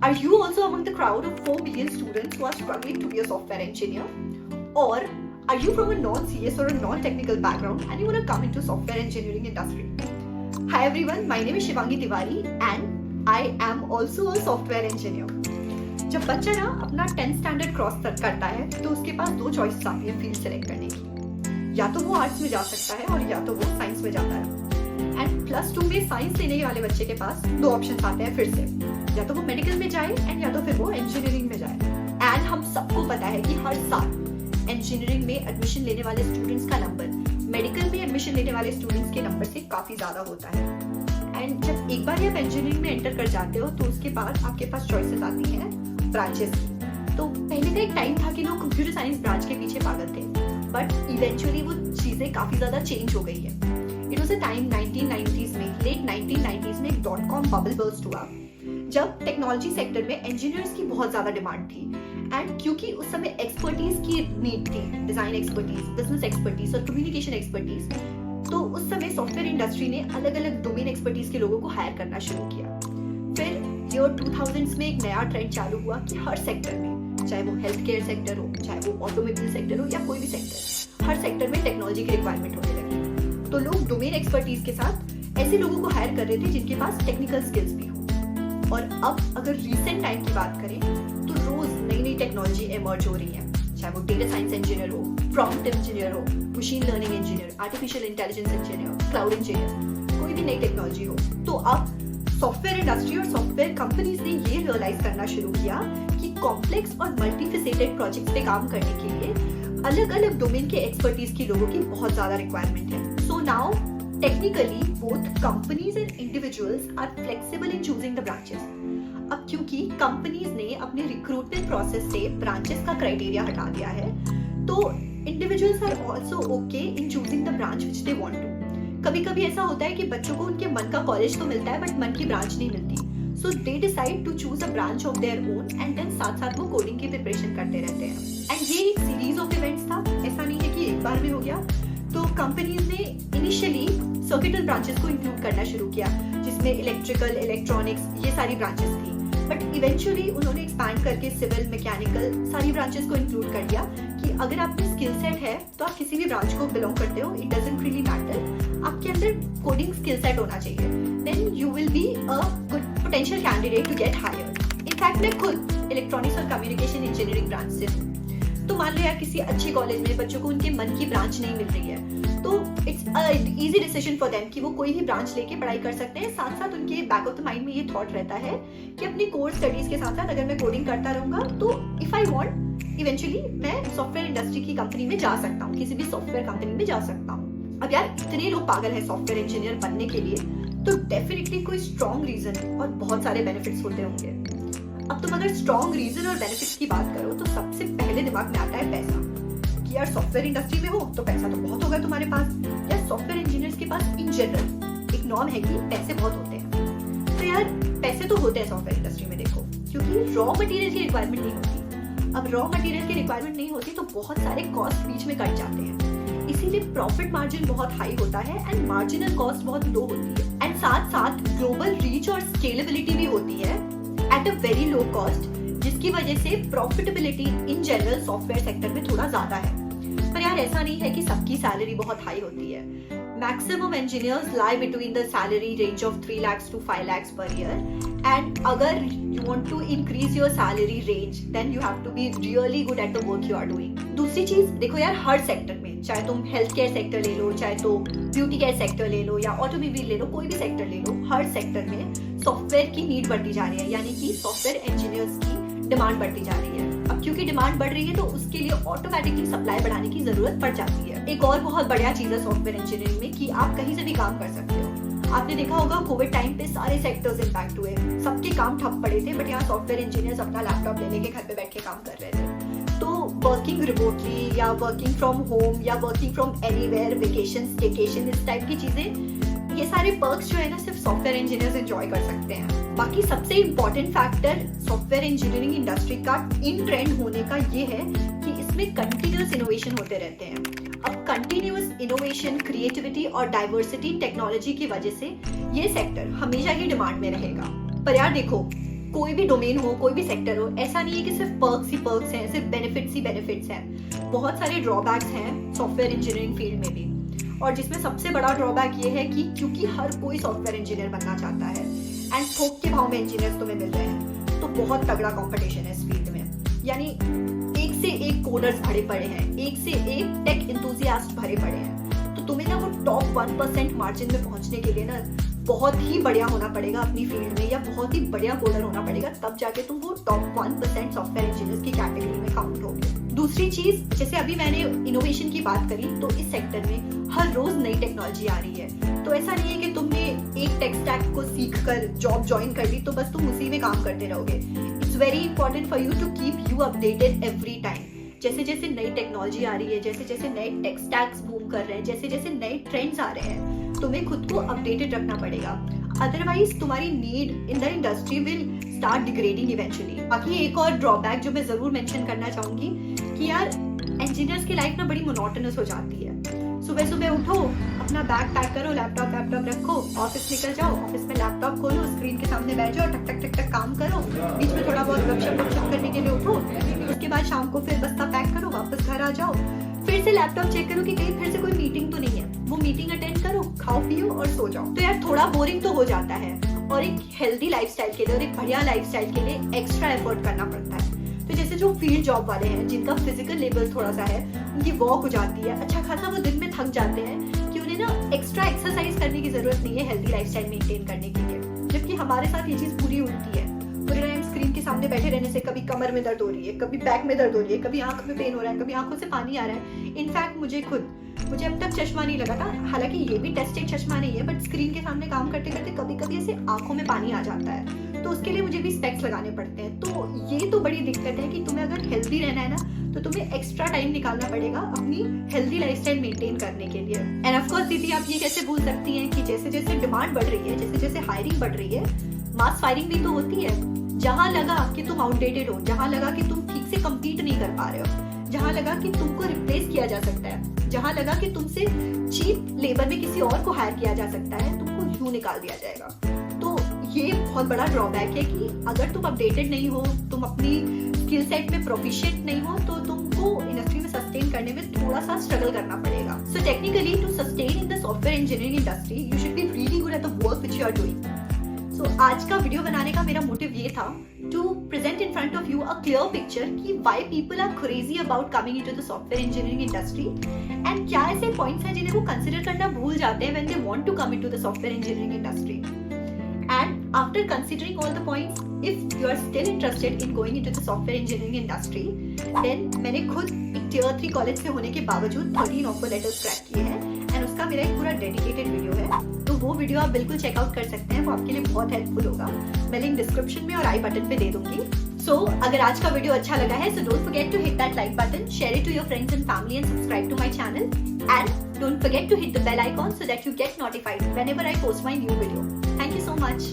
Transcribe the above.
Are you also among the crowd of 4 million students who are struggling to be a software engineer? Or are you from a non-CS or a non-technical background and you want to come into software engineering industry? Hi everyone, my name is Shivangi Tiwari and I am also a software engineer. जब बच्चा ना अपना 10th standard cross करता है तो उसके पास दो choices आती है फील्ड सेलेक्ट करने की, या तो वो आर्ट्स में जा सकता है और या तो वो साइंस में जाता है। एंड प्लस 2 में साइंस लेने वाले बच्चे के पास दो ऑप्शंस आते हैं फिर से, या तो वो मेडिकल में जाए एंड या तो फिर वो इंजीनियरिंग में जाए। एंड हम सबको पता है कि हर साल इंजीनियरिंग में एडमिशन लेने वाले स्टूडेंट्स का नंबर मेडिकल में एडमिशन लेने वाले स्टूडेंट्स के नंबर से काफी ज्यादा होता है। एंड जब एक बार आप इंजीनियरिंग में एंटर कर जाते हो तो उसके बाद आपके पास चॉइसेस आती हैं ब्रांचेस की। तो पहले का एक टाइम था कि लोग कंप्यूटर साइंस ब्रांच के पीछे पागल थे, बट इवेंचुअली वो चीजें काफी ज्यादा चेंज हो गई है। It was a time 1990s में, लेट 1990s में एक .com बबल बर्स्ट हुआ जब टेक्नोलॉजी सेक्टर में इंजीनियर्स की बहुत ज्यादा डिमांड थी। एंड क्योंकि उस समय एक्सपर्टीज की नीड थी, डिजाइन एक्सपर्टीज, बिजनेस एक्सपर्टीज और कम्युनिकेशन एक्सपर्टीज, तो उस समय सॉफ्टवेयर इंडस्ट्री ने अलग अलग डोमेन एक्सपर्टीज के लोगों को हायर करना शुरू किया। फिर ईयर 2000s में एक नया ट्रेंड चालू हुआ कि हर सेक्टर में, चाहे वो हेल्थ केयर सेक्टर हो, चाहे वो ऑटोमोबाइल सेक्टर हो या कोई भी सेक्टर, हर सेक्टर में टेक्नोलॉजी की रिक्वायरमेंट होने लगी। तो लोग डोमेन एक्सपर्टीज के साथ ऐसे लोगों को हायर कर रहे थे जिनके पास टेक्निकल स्किल्स भी हो। और अब अगर रीसेंट टाइम की बात करें तो रोज नई नई टेक्नोलॉजी इमर्ज हो रही है, चाहे वो डेटा साइंस इंजीनियर हो, प्रॉम्प्ट इंजीनियर हो, machine learning engineer, artificial intelligence engineer, cloud engineer, कोई भी नई टेक्नोलॉजी हो। तो अब सॉफ्टवेयर इंडस्ट्री और सॉफ्टवेयर कंपनीज ने ये रियलाइज करना शुरू किया कि कॉम्प्लेक्स और मल्टीफेसेटेड प्रोजेक्ट्स पे काम करने के लिए अलग अलग डोमेन के एक्सपर्टीज की लोगों की बहुत ज्यादा रिक्वायरमेंट है। So now technically both companies and individuals are flexible in choosing the branches. अब क्योंकि कंपनीज ने अपने रिक्रूटमेंट प्रोसेस से ब्रांचेस का क्राइटेरिया हटा दिया है, तो individuals are also okay in choosing the branch which they want to. कभी कभी ऐसा होता है कि बच्चों को उनके मन का कॉलेज तो मिलता है बट मन की ब्रांच नहीं मिलती, so they decide to choose a branch of their own and then साथ साथ वो कोडिंग की प्रिपरेशन करते रहते हैं। एंड ये एक सीरीज ऑफ इवेंट्स था, ऐसा नहीं है कि एक बार में हो गया। तो कंपनीज ने इनिशियली सर्किटल ब्रांचेस को इंक्लूड करना शुरू किया जिसमें इलेक्ट्रिकल, इलेक्ट्रॉनिक्स ये सारी ब्रांचेस थी, बट इवेंचुअली उन्होंने एक्सपैंड करके सिविल, मैकेनिकल सारी ब्रांचेस को इंक्लूड कर दिया कि अगर आप में स्किल सेट है तो आप किसी भी ब्रांच को बिलोंग करते हो, इट डजंट रियली मैटर, आपके अंदर कोडिंग स्किल सेट होना चाहिए, then you will be a good potential candidate to get hired. In fact मैं खुद इलेक्ट्रॉनिक्स और कम्युनिकेशन इंजीनियरिंग ब्रांच से हूँ। तो मान लो यार किसी अच्छे कॉलेज में बच्चों को उनके मन की ब्रांच नहीं मिल रही है, तो it's a easy decision for them कि वो कोई भी ब्रांच लेके पढ़ाई कर सकते हैं। साथ साथ उनके बैक ऑफ द माइंड में ये थॉट रहता है कि अपनी कोर स्टडीज के साथ साथ अगर मैं कोडिंग करता रहूंगा तो इफ आई वांट इवेंचुअली मैं सॉफ्टवेयर इंडस्ट्री की कंपनी में जा सकता हूँ, किसी भी सॉफ्टवेयर कंपनी में जा सकता हूँ। अब यार इतने लोग पागल है सॉफ्टवेयर इंजीनियर बनने के लिए, तो डेफिनेटली कोई स्ट्रॉन्ग रीजन और बहुत सारे बेनिफिट्स होते होंगे। अब तुम अगर स्ट्रॉन्ग रीजन और बेनिफिट्स की बात करो तो सबसे पहले दिमाग में आता है पैसा, कि यार सॉफ्टवेयर इंडस्ट्री में हो तो पैसा तो बहुत होगा तुम्हारे पास, या सॉफ्टवेयर इंजीनियर्स के पास इन जनरल एक नॉर्म है कि पैसे बहुत होते हैं। तो यार पैसे तो होते हैं सॉफ्टवेयर इंडस्ट्री में, देखो, क्योंकि रॉ मटेरियल की रिक्वायरमेंट नहीं होती। अब रॉ मटेरियल की रिक्वायरमेंट नहीं होती तो बहुत सारे कॉस्ट बीच में कट जाते हैं, इसीलिए प्रॉफिट मार्जिन बहुत हाई होता है एंड मार्जिनल कॉस्ट बहुत लो होती है। एंड साथ साथ ग्लोबल रीच और स्केलेबिलिटी भी होती है at a very low cost, जिसकी वजह से profitability in general software sector में थोड़ा ज्यादा है। पर यार ऐसा नहीं है कि सबकी सैलरी बहुत हाई होती है। Maximum engineers lie between the salary range of 3 lakhs to 5 lakhs per year, and अगर you want to increase your salary range then you have to be really good at the work you are doing. दूसरी चीज देखो यार, हर sector में, चाहे तुम health care sector ले लो, चाहे तो ब्यूटी केयर सेक्टर ले लो या ऑटोमोबाइल ले लो, कोई भी सेक्टर ले लो, हर सेक्टर में सॉफ्टवेयर की नीड बढ़ती जा रही है, यानी कि सॉफ्टवेयर इंजीनियर्स की डिमांड बढ़ती जा रही है। अब क्योंकि डिमांड बढ़ रही है तो उसके लिए ऑटोमेटिकली सप्लाई बढ़ाने की जरूरत पड़ जाती है। एक और बहुत बढ़िया चीज है सॉफ्टवेयर इंजीनियरिंग में कि आप कहीं से भी काम कर सकते हो। आपने देखा होगा कोविड टाइम पे सारे सेक्टर्स इंपैक्ट हुए, सबके काम ठप पड़े थे, बट यहाँ सॉफ्टवेयर इंजीनियर्स अपना लैपटॉप लेने के घर पे बैठ के काम कर रहे थे। तो वर्किंग रिमोटली या वर्किंग फ्रॉम होम या working from anywhere, vacation, staycation, इस टाइप की चीजें, ये सारे पर्क्स जो है ना सिर्फ सॉफ्टवेयर इंजीनियर्स एंजॉय कर सकते हैं। बाकी सबसे important factor software engineering industry का इन ट्रेंड होने का ये है कि इसमें कंटिन्यूअस इनोवेशन होते रहते हैं। अब कंटिन्यूअस इनोवेशन, क्रिएटिविटी और डाइवर्सिटी टेक्नोलॉजी की वजह से ये सेक्टर हमेशा ही डिमांड में रहेगा। पर यार देखो, कोई भी डोमेन हो, कोई भी सेक्टर हो, ऐसा नहीं है कि सिर्फ पर्क्स ही पर्क्स हैं, सिर्फ बेनिफिट्स ही बेनिफिट्स हैं। बहुत सारे ड्रॉबैक्स हैं सॉफ्टवेयर इंजीनियरिंग फील्ड में भी, और जिसमें सबसे बड़ा ड्रॉबैक ये है कि क्योंकि हर कोई सॉफ्टवेयर इंजीनियर बनना चाहता है एंड थोक के भाव में इंजीनियर्स तुम्हें मिल रहे हैं, तो बहुत तगड़ा कंपटीशन है इस फील्ड में। यानी एक से एक कोडर्स भरे पड़े हैं, एक से एक टेक एंथुसियास्ट भरे पड़े हैं, तो तुम्हें ना वो टॉप 1% मार्जिन में पहुंचने के लिए ना बहुत ही बढ़िया होना पड़ेगा अपनी फील्ड में, या बहुत ही बढ़िया कोडर होना पड़ेगा, तब जाके तुम वो टॉप 1% सॉफ्टवेयर इंजीनियर्स की कैटेगरी में काउंट होगे। दूसरी चीज, जैसे अभी मैंने इनोवेशन की बात करी, तो इस सेक्टर में हर रोज नई टेक्नोलॉजी आ रही है। तो ऐसा नहीं है कि तुमने एक टेक स्टैक को सीख कर जॉब ज्वाइन कर ली तो बस तुम उसी में काम करते रहोगे। It's very important for you to keep you updated every time. जैसे जैसे नई टेक्नोलॉजी आ रही है, जैसे जैसे नए टेक स्टैक्स बूम कर रहे हैं, जैसे जैसे नए ट्रेंड्स आ रहे हैं, तुम्हें खुद को अपडेटेड रखना पड़ेगा, अदरवाइज तुम्हारी need in the industry will start degrading eventually. बाकी एक और ड्रॉबैक जो मैं जरूर मेंशन करना चाहूंगी कि यार इंजीनियर्स की लाइफ ना बड़ी मोनोटोनस हो जाती है। सुबह सुबह उठो, अपना बैग पैक करो, लैपटॉप रखो, ऑफिस निकल जाओ, ऑफिस में लैपटॉप खोलो, स्क्रीन के सामने बैठ जाओ, टक टक टक टक काम करो, बीच में थोड़ा बहुत गपशप करने के लिए उठो, उसके बाद शाम को फिर बस्ता पैक करो, वापस घर आ जाओ, फिर से लैपटॉप चेक करो कि कहीं फिर से कोई मीटिंग तो नहीं है, वो मीटिंग अटेंड करो, खाओ पियो और सो जाओ। तो यार थोड़ा बोरिंग तो हो जाता है, और एक हेल्दी लाइफस्टाइल के लिए और एक बढ़िया लाइफस्टाइल के लिए एक्स्ट्रा एफर्ट करना पड़ता है। तो जैसे जो फील्ड जॉब वाले हैं, जिनका फिजिकल लेवल थोड़ा सा है, उनकी वॉक हो जाती है, अच्छा खासा वो दिन में थक जाते हैं कि उन्हें ना एक्स्ट्रा एक्सरसाइज करने की जरूरत नहीं है हेल्दी लाइफस्टाइल मेंटेन करने के लिए। जबकि हमारे साथ ये चीज पूरी उल्टी है, पूरे टाइम स्क्रीन के सामने बैठे रहने से कभी कमर में दर्द हो रही है, कभी बैक में दर्द हो रही है, कभी आंख में पेन हो रहा है, कभी आंखों से पानी आ रहा है। इनफैक्ट मुझे अब तक चश्मा नहीं लगा था, हालांकि ये भी टेस्टेड चश्मा नहीं है, बट स्क्रीन के सामने काम करते करते कभी कभी ऐसे आंखों में पानी आ जाता है, तो उसके लिए मुझे भी स्पेक्स लगाने पड़ते हैं। तो ये तो बड़ी दिक्कत है कि तुम्हें अगर हेल्दी रहना है ना, तो तुम्हें एक्स्ट्रा टाइम निकालना पड़ेगा अपनी हेल्दी लाइफस्टाइल मेंटेन करने के लिए। एंड ऑफ कोर्स दीदी, आप ये कैसे भूल सकती हैं कि जैसे जैसे डिमांड बढ़ रही है, जैसे जैसे हायरिंग बढ़ रही है, मास फायरिंग भी तो होती है। जहां लगा कि तुम आउटडेटेड हो, जहां लगा कि तुम ठीक से कम्पीट नहीं कर पा रहे हो, जहां लगा कि तुमको रिप्लेस किया जा सकता है, जहां लगा कि तुमसे चीप लेबर में किसी और को हायर किया जा सकता है, तुमको यूं निकाल दिया जाएगा। तो ये बहुत बड़ा ड्रॉबैक है कि अगर तुम अपडेटेड नहीं हो, तुम अपनी स्किल सेट में प्रोफिशिएंट नहीं हो, तो तुमको इंडस्ट्री में सस्टेन करने में थोड़ा सा स्ट्रगल करना पड़ेगा। So technically to sustain in the software engineering industry, you should be really good at the work which you are doing. So आज का वीडियो बनाने का मेरा मोटिव ये था to present in front of you a clear picture कि why people are crazy about coming into the software engineering industry, and क्या ऐसे पॉइंट्स हैं जिन्हें वो कंसिडर करना भूल जाते हैं when they want to come into the software engineering industry. And after considering all the points, if you are still interested in going into the software engineering industry, then मैंने खुद एक Tier 3 कॉलेज से होने के बावजूद 13 offer letters crack किए हैं, and उसका मेरा एक पूरा डेडिकेटेड वीडियो है, तो वो वीडियो आप बिल्कुल चेकआउट कर सकते हैं, वो आपके लिए बहुत हेल्पफुल होगा। मैं लिंक डिस्क्रिप्शन में और आई बटन पे दे दूंगी। सो अगर आज का वीडियो अच्छा लगा है, so don't forget to hit that like button, share it to your friends and family, and subscribe to my channel. And don't forget to hit the bell icon so that you get notified whenever I post my new video. Thank you so much.